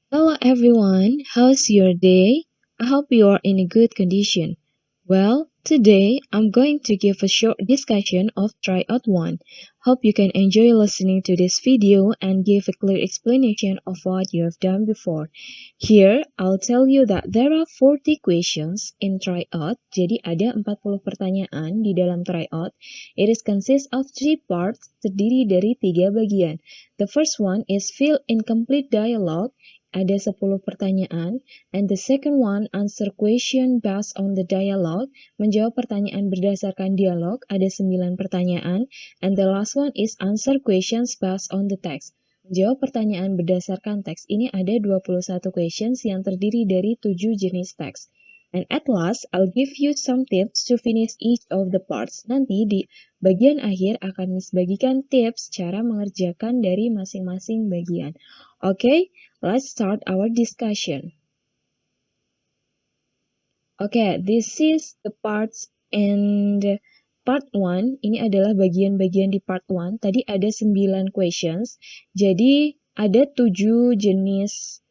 Hello everyone, how's your day? I hope you are in a good condition. Well, today I'm going to give a short discussion of Tryout 1. Hope you can enjoy listening to this video and give a clear explanation of what you have done before. Here, I'll tell you that there are 40 questions in Tryout, jadi ada 40 pertanyaan di dalam Tryout. It is consists of 3 parts, terdiri dari 3 bagian. The first one is fill in complete dialogue, ada 10 pertanyaan, and the second one answer question based on the dialogue, menjawab pertanyaan berdasarkan dialog, ada 9 pertanyaan, and the last one is answer questions based on the text. Menjawab pertanyaan berdasarkan teks ini ada 21 questions yang terdiri dari 7 jenis teks. And at last, I'll give you some tips to finish each of the parts. Nanti di bagian akhir akan Miss bagikan tips cara mengerjakan dari masing-masing bagian. Okay, let's start our discussion. Okay, this is the parts and part 1. Ini adalah bagian-bagian di part 1. Tadi ada 9 questions. Jadi ada 7 jenis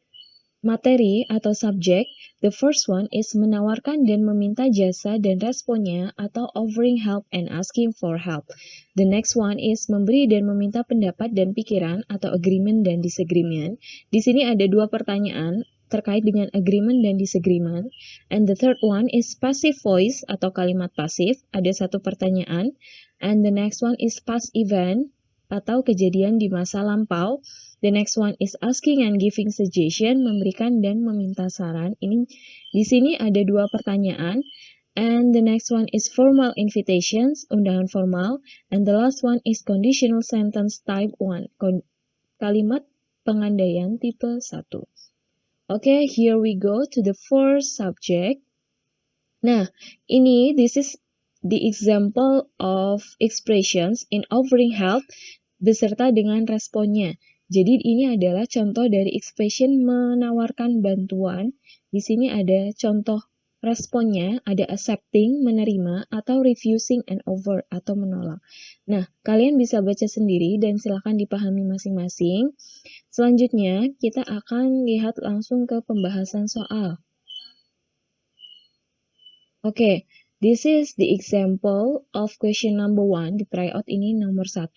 materi atau subjek. The first one is menawarkan dan meminta jasa dan responnya atau offering help and asking for help. The next one is memberi dan meminta pendapat dan pikiran atau agreement dan disagreement. Di sini ada 2 pertanyaan terkait dengan agreement dan disagreement. And the third one is passive voice atau kalimat pasif. Ada 1 pertanyaan. And the next one is past event atau kejadian di masa lampau. The next one is asking and giving suggestion, memberikan dan meminta saran. Ini di sini ada 2 pertanyaan. And the next one is formal invitations, undangan formal. And the last one is conditional sentence type 1, kalimat pengandaian tipe 1. Okay, here we go to the first subject. Nah, this is the example of expressions in offering help beserta dengan responnya. Jadi ini adalah contoh dari expression menawarkan bantuan. Di sini ada contoh responnya, ada accepting, menerima, atau refusing and over, atau menolak. Nah, kalian bisa baca sendiri dan silakan dipahami masing-masing. Selanjutnya, kita akan lihat langsung ke pembahasan soal. Oke, this is the example of question number 1. Di tryout ini nomor 1.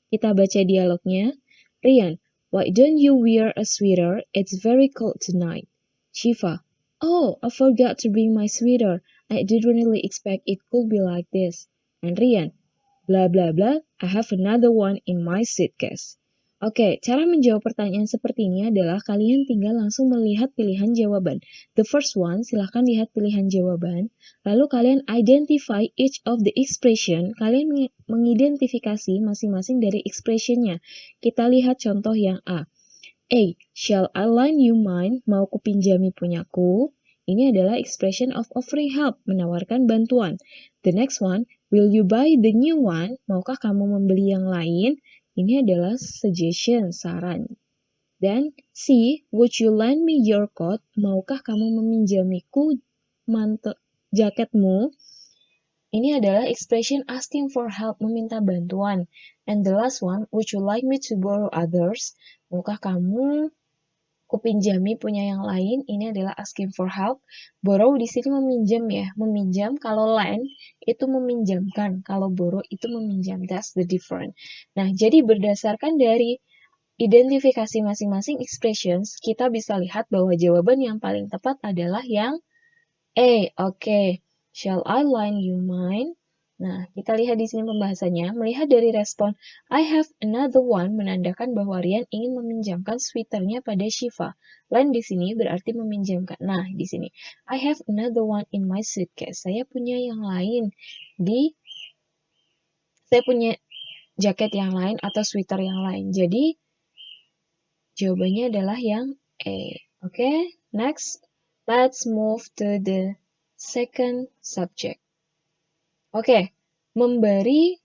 Kita baca dialognya. Rian, why don't you wear a sweater? It's very cold tonight. Shiva, oh, I forgot to bring my sweater. I didn't really expect it could be like this. And Rian, blah blah blah, I have another one in my suitcase. Oke, cara menjawab pertanyaan seperti ini adalah kalian tinggal langsung melihat pilihan jawaban. The first one, silahkan lihat pilihan jawaban. Lalu kalian identify each of the expression. Kalian mengidentifikasi masing-masing dari expressionnya. Kita lihat contoh yang A. A. Shall I lend you mine? Mau kupinjami punyaku? Ini adalah expression of offering help, menawarkan bantuan. The next one, will you buy the new one? Maukah kamu membeli yang lain? Ini adalah suggestion, saran. Dan C, would you lend me your coat? Maukah kamu meminjamiku jaketmu? Ini adalah expression asking for help, meminta bantuan. And the last one, would you like me to borrow others? Maukah kamu kupinjami punya yang lain? Ini adalah asking for help. Borrow di sini meminjam ya. Meminjam, kalau lend itu meminjamkan. Kalau borrow itu meminjam. That's the difference. Nah, jadi berdasarkan dari identifikasi masing-masing expressions, kita bisa lihat bahwa jawaban yang paling tepat adalah yang A. Oke. Shall I lend you mine? Nah, kita lihat di sini pembahasannya. Melihat dari respon I have another one menandakan bahwa Rian ingin meminjamkan sweaternya pada Shiva. Lend di sini berarti meminjamkan. Nah, di sini I have another one in my suitcase. Saya punya yang lain saya punya jaket yang lain atau sweater yang lain. Jadi jawabannya adalah yang A. Oke, next. Let's move to the second subject. Oke, memberi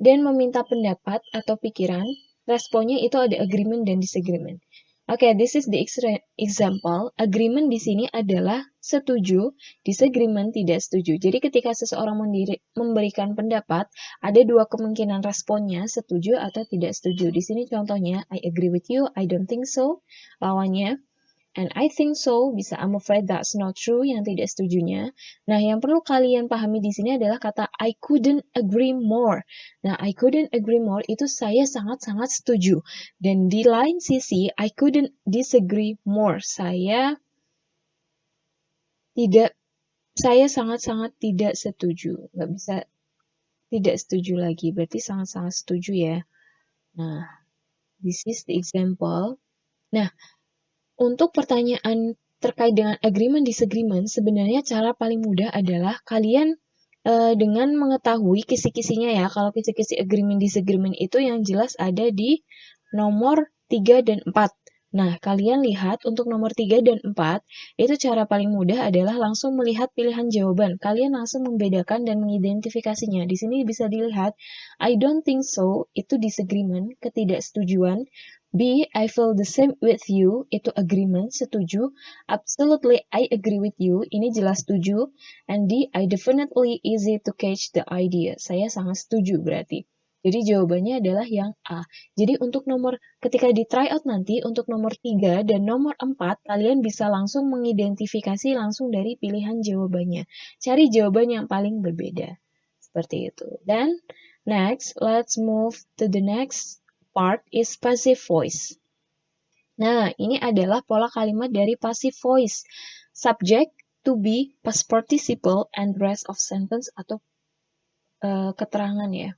dan meminta pendapat atau pikiran, responnya itu ada agreement dan disagreement. Oke, this is the example. Agreement di sini adalah setuju, disagreement tidak setuju. Jadi ketika seseorang memberikan pendapat, ada 2 kemungkinan responnya, setuju atau tidak setuju. Di sini contohnya, I agree with you, I don't think so. Lawannya, And I think so, bisa I'm afraid that's not true, yang tidak setujunya. Nah, yang perlu kalian pahami di sini adalah kata I couldn't agree more. Nah, I couldn't agree more itu saya sangat-sangat setuju. Dan di lain sisi, I couldn't disagree more. Saya sangat-sangat tidak setuju. Nggak bisa tidak setuju lagi, berarti sangat-sangat setuju ya. Nah, this is the example. Nah, untuk pertanyaan terkait dengan agreement disagreement, sebenarnya cara paling mudah adalah kalian dengan mengetahui kisi-kisinya ya. Kalau kisi-kisi agreement disagreement itu yang jelas ada di nomor 3 dan 4. Nah, kalian lihat untuk nomor 3 dan 4, itu cara paling mudah adalah langsung melihat pilihan jawaban. Kalian langsung membedakan dan mengidentifikasinya. Di sini bisa dilihat, I don't think so, itu disagreement, ketidaksetujuan. B, I feel the same with you, itu agreement, setuju. Absolutely, I agree with you, ini jelas setuju. And D, I definitely easy to catch the idea. Saya sangat setuju berarti. Jadi jawabannya adalah yang A. Jadi untuk ketika di tryout nanti, untuk nomor 3 dan nomor 4, kalian bisa langsung mengidentifikasi langsung dari pilihan jawabannya. Cari jawaban yang paling berbeda. Seperti itu. Dan next, let's move to the next part is passive voice. Nah, ini adalah pola kalimat dari passive voice. Subject, to be, past participle, and rest of sentence atau keterangan ya.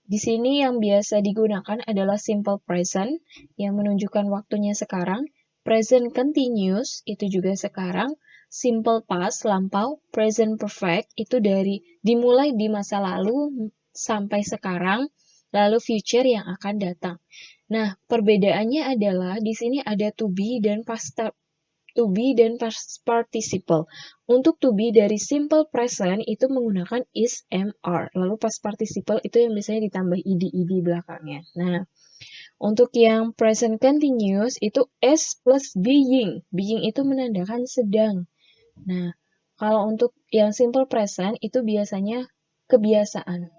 Di sini yang biasa digunakan adalah simple present yang menunjukkan waktunya sekarang, present continuous itu juga sekarang, simple past lampau, present perfect itu dimulai di masa lalu sampai sekarang, lalu future yang akan datang. Nah, perbedaannya adalah di sini ada to be dan past participle. Untuk to be dari simple present itu menggunakan is, am, are. Lalu past participle itu yang biasanya ditambah ed belakangnya. Nah, untuk yang present continuous itu is plus being. Being itu menandakan sedang. Nah, kalau untuk yang simple present itu biasanya kebiasaan.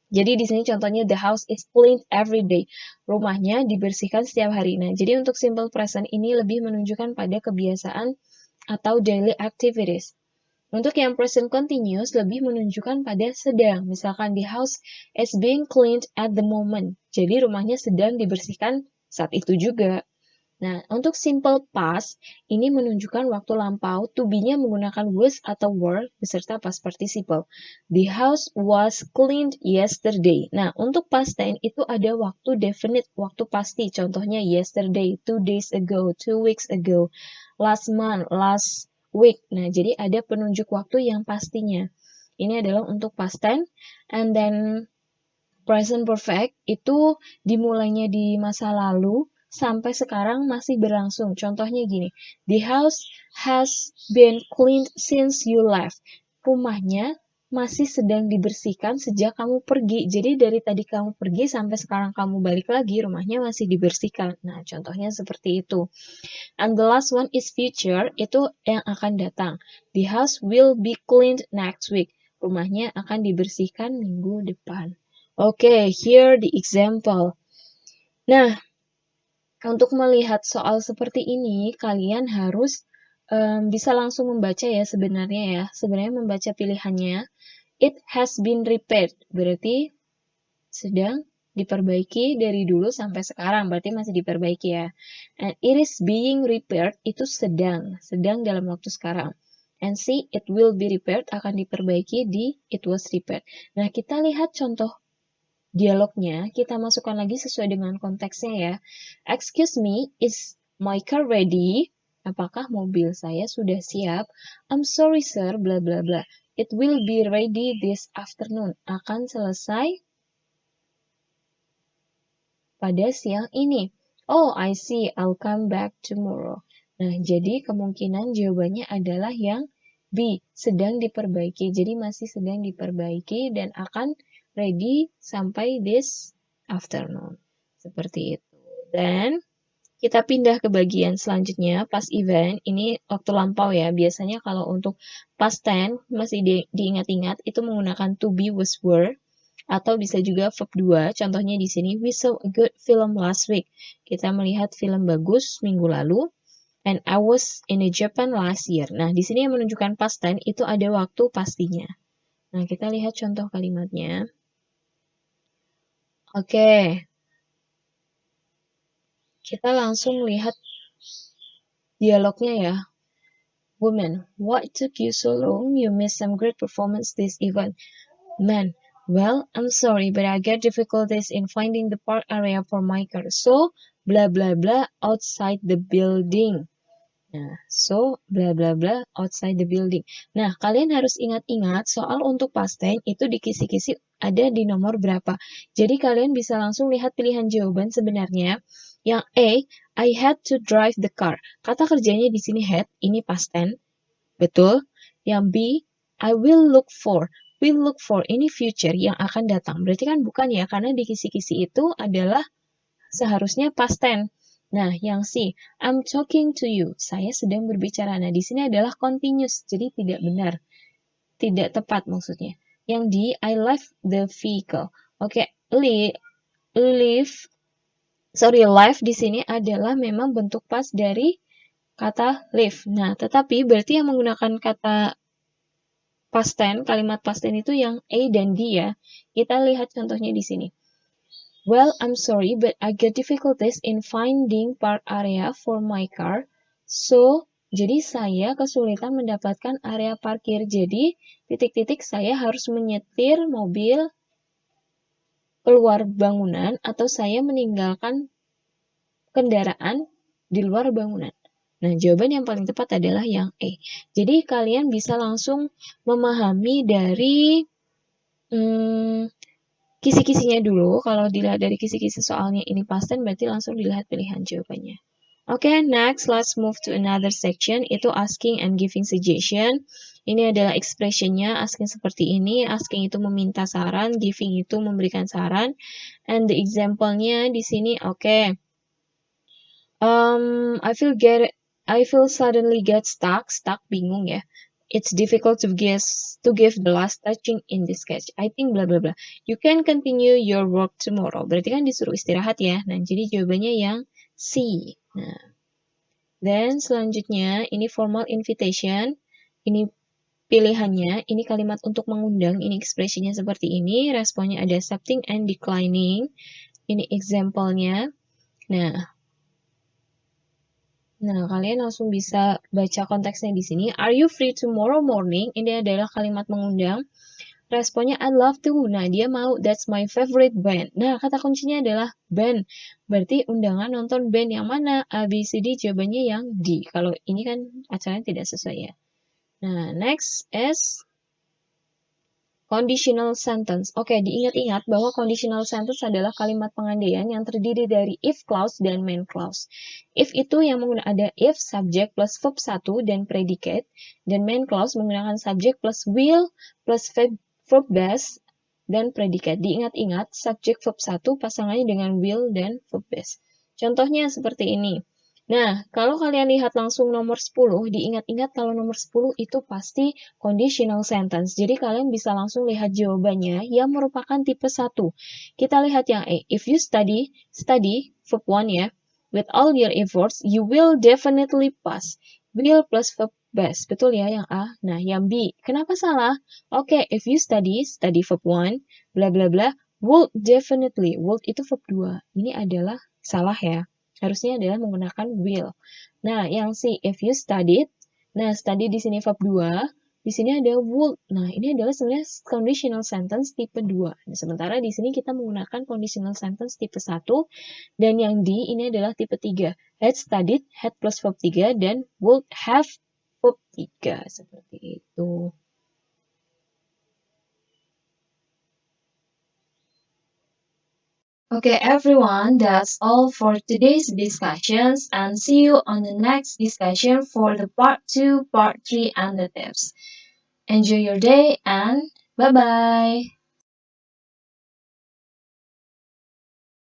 Jadi di sini contohnya the house is cleaned every day. Rumahnya dibersihkan setiap hari. Nah, jadi untuk simple present ini lebih menunjukkan pada kebiasaan atau daily activities. Untuk yang present continuous lebih menunjukkan pada sedang. Misalkan the house is being cleaned at the moment. Jadi rumahnya sedang dibersihkan saat itu juga. Nah, untuk simple past, ini menunjukkan waktu lampau, to be-nya menggunakan was atau were beserta past participle. The house was cleaned yesterday. Nah, untuk past tense itu ada waktu definite, waktu pasti. Contohnya yesterday, 2 days ago, 2 weeks ago, last month, last week. Nah, jadi ada penunjuk waktu yang pastinya. Ini adalah untuk past tense. And then present perfect itu dimulainya di masa lalu, sampai sekarang masih berlangsung. Contohnya gini, the house has been cleaned since you left. Rumahnya masih sedang dibersihkan sejak kamu pergi. Jadi dari tadi kamu pergi sampai sekarang kamu balik lagi, rumahnya masih dibersihkan. Nah, contohnya seperti itu. And the last one is future, itu yang akan datang. The house will be cleaned next week. Rumahnya akan dibersihkan minggu depan. Oke, here the example. Nah, untuk melihat soal seperti ini, kalian harus bisa langsung membaca ya sebenarnya ya. Sebenarnya membaca pilihannya. It has been repaired. Berarti sedang diperbaiki dari dulu sampai sekarang. Berarti masih diperbaiki ya. And it is being repaired. Itu sedang dalam waktu sekarang. And see, it will be repaired. Akan diperbaiki di it was repaired. Nah, kita lihat contoh dialognya, kita masukkan lagi sesuai dengan konteksnya ya. Excuse me, is my car ready? Apakah mobil saya sudah siap? I'm sorry sir, bla bla bla. It will be ready this afternoon. Akan selesai pada siang ini. Oh, I see. I'll come back tomorrow. Nah, jadi kemungkinan jawabannya adalah yang B, sedang diperbaiki. Jadi masih sedang diperbaiki dan akan ready sampai this afternoon. Seperti itu. Dan kita pindah ke bagian selanjutnya, past event. Ini waktu lampau ya. Biasanya kalau untuk past tense, masih diingat-ingat, itu menggunakan to be, was, were. Atau bisa juga verb 2. Contohnya di sini, we saw a good film last week. Kita melihat film bagus minggu lalu. and I was in Japan last year. Nah, di sini yang menunjukkan past tense itu ada waktu pastinya. Nah, kita lihat contoh kalimatnya. Oke. Kita langsung lihat dialognya ya. Woman, what took you so long? You missed some great performance this event. Man, well, I'm sorry, but I get difficulties in finding the park area for my car. So, blah blah blah outside the building. Nah, so blah blah blah outside the building. Nah, kalian harus ingat-ingat soal untuk past tense itu di kisi-kisi ada di nomor berapa. Jadi kalian bisa langsung lihat pilihan jawaban sebenarnya. Yang A, I had to drive the car. Kata kerjanya di sini had, ini past tense. Betul. Yang B, I will look for. Will look for ini future yang akan datang. Berarti kan bukan ya, karena di kisi-kisi itu adalah seharusnya past tense. Nah, yang C, I'm talking to you. Saya sedang berbicara. Nah, di sini adalah continuous, jadi tidak benar. Tidak tepat maksudnya. Yang D, I left the vehicle. Oke, live di sini adalah memang bentuk past dari kata live. Nah, tetapi berarti yang menggunakan kata past tense, kalimat past tense itu yang A dan D ya. Kita lihat contohnya di sini. Well, I'm sorry, but I get difficulties in finding park area for my car. So, jadi saya kesulitan mendapatkan area parkir. Jadi, titik-titik saya harus menyetir mobil keluar bangunan atau saya meninggalkan kendaraan di luar bangunan. Nah, jawaban yang paling tepat adalah yang E. Jadi, kalian bisa langsung memahami dari kisi-kisinya dulu. Kalau dilihat dari kisi-kisi soalnya ini past tense, berarti langsung dilihat pilihan jawabannya. Oke, next, let's move to another section, itu asking and giving suggestion. Ini adalah expressionnya, asking seperti ini, asking itu meminta saran, giving itu memberikan saran, and the example-nya di sini, oke. I feel suddenly get stuck bingung ya. It's difficult to give the last touching in this sketch. I think bla bla bla. You can continue your work tomorrow. Berarti kan disuruh istirahat ya. Nah, jadi jawabannya yang C. Nah, dan selanjutnya ini formal invitation. Ini pilihannya, ini kalimat untuk mengundang, ini ekspresinya seperti ini, responnya ada accepting and declining. Ini example-nya. Nah, kalian langsung bisa baca konteksnya di sini. Are you free tomorrow morning? Ini adalah kalimat mengundang. Responnya I love to. Nah, dia mau that's my favorite band. Nah, kata kuncinya adalah band. Berarti undangan nonton band yang mana? A, B, C, D. Jawabannya yang D. Kalau ini kan acaranya tidak sesuai ya. Nah, next is conditional sentence. Oke, diingat-ingat bahwa conditional sentence adalah kalimat pengandaian yang terdiri dari if clause dan main clause. If itu yang menggunakan ada if, subject plus verb 1 dan predicate, dan main clause menggunakan subject plus will plus verb base dan predicate. Diingat-ingat, subject verb 1 pasangannya dengan will dan verb base. Contohnya seperti ini. Nah, kalau kalian lihat langsung nomor 10, diingat-ingat kalau nomor 10 itu pasti conditional sentence. Jadi kalian bisa langsung lihat jawabannya yang merupakan tipe 1. Kita lihat yang A. If you study, verb 1 ya. With all your efforts, you will definitely pass. Will plus verb base. Betul ya yang A. Nah, yang B. Kenapa salah? Oke, if you study verb 1, bla bla bla, would definitely. Would itu verb 2. Ini adalah salah ya. Harusnya adalah menggunakan will. Nah, yang C, if you studied. Nah, study di sini verb 2. Di sini ada would. Nah, ini adalah sebenarnya conditional sentence tipe 2. Nah, sementara di sini kita menggunakan conditional sentence tipe 1. Dan yang D ini adalah tipe 3. Had studied, had plus verb 3, dan would have verb 3. Seperti itu. Okay, everyone, that's all for today's discussions, and see you on the next discussion for the part 2, part 3, and the tips. Enjoy your day and bye-bye!